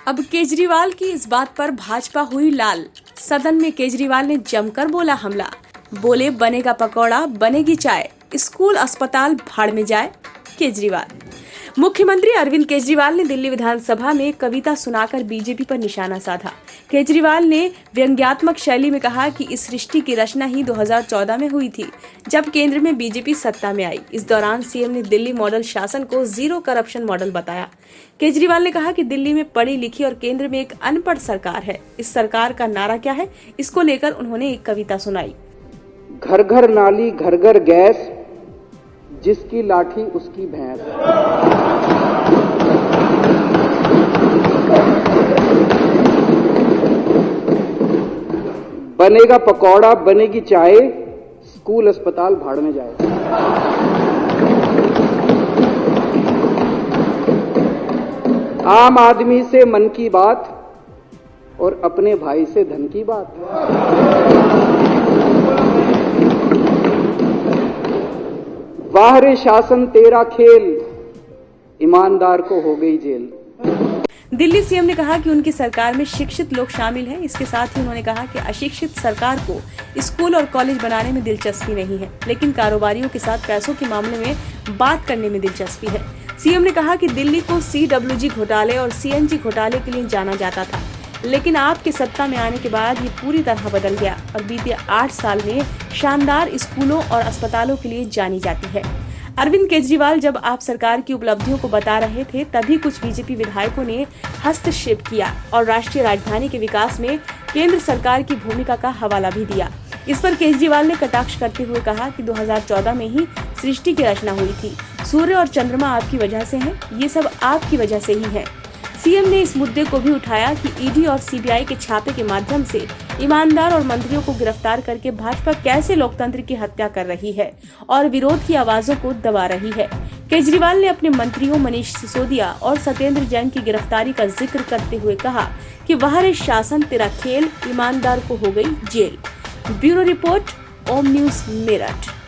अब केजरीवाल की इस बात पर भाजपा हुई लाल। सदन में केजरीवाल ने जमकर बोला हमला। बोले बनेगा पकौड़ा बनेगी चाय, स्कूल अस्पताल भाड़ में जाए। केजरीवाल मुख्यमंत्री अरविंद केजरीवाल ने दिल्ली विधानसभा में कविता सुनाकर बीजेपी पर निशाना साधा। केजरीवाल ने व्यंग्यात्मक शैली में कहा कि इस सृष्टि की रचना ही 2014 में हुई थी, जब केंद्र में बीजेपी सत्ता में आई। इस दौरान सीएम ने दिल्ली मॉडल शासन को जीरो करप्शन मॉडल बताया। केजरीवाल ने कहा कि दिल्ली में पढ़ी लिखी और केंद्र में एक अनपढ़ सरकार है। इस सरकार का नारा क्या है, इसको लेकर उन्होंने एक कविता सुनाई। घर घर नाली घर घर गैस, जिसकी लाठी उसकी भैंस। बनेगा पकौड़ा बनेगी चाय, स्कूल अस्पताल भाड़ में जाए। आम आदमी से मन की बात और अपने भाई से धन की बात। वाह रे शासन तेरा खेल, ईमानदार को हो गई जेल। दिल्ली सीएम ने कहा कि उनकी सरकार में शिक्षित लोग शामिल हैं। इसके साथ ही उन्होंने कहा कि अशिक्षित सरकार को स्कूल और कॉलेज बनाने में दिलचस्पी नहीं है, लेकिन कारोबारियों के साथ पैसों के मामले में बात करने में दिलचस्पी है। सीएम ने कहा कि दिल्ली को CWG घोटाले और CNG घोटाले के लिए जाना जाता था, लेकिन आपके सत्ता में आने के बाद ये पूरी तरह बदल गया और बीते 8 साल में शानदार स्कूलों और अस्पतालों के लिए जानी जाती है। अरविंद केजरीवाल जब आप सरकार की उपलब्धियों को बता रहे थे, तभी कुछ बीजेपी विधायकों ने हस्तक्षेप किया और राष्ट्रीय राजधानी के विकास में केंद्र सरकार की भूमिका का हवाला भी दिया। इस पर केजरीवाल ने कटाक्ष करते हुए कहा कि 2014 में ही सृष्टि की रचना हुई थी। सूर्य और चंद्रमा आपकी वजह से हैं, ये सब आपकी वजह से ही है। सीएम ने इस मुद्दे को भी उठाया कि ईडी और सीबीआई के छापे के माध्यम से ईमानदार और मंत्रियों को गिरफ्तार करके भाजपा कैसे लोकतंत्र की हत्या कर रही है और विरोध की आवाजों को दबा रही है। केजरीवाल ने अपने मंत्रियों मनीष सिसोदिया और सत्येंद्र जैन की गिरफ्तारी का जिक्र करते हुए कहा कि वाह रे शासन तेरा खेल, ईमानदार को हो गई जेल। ब्यूरो रिपोर्ट, ओम न्यूज, मेरठ।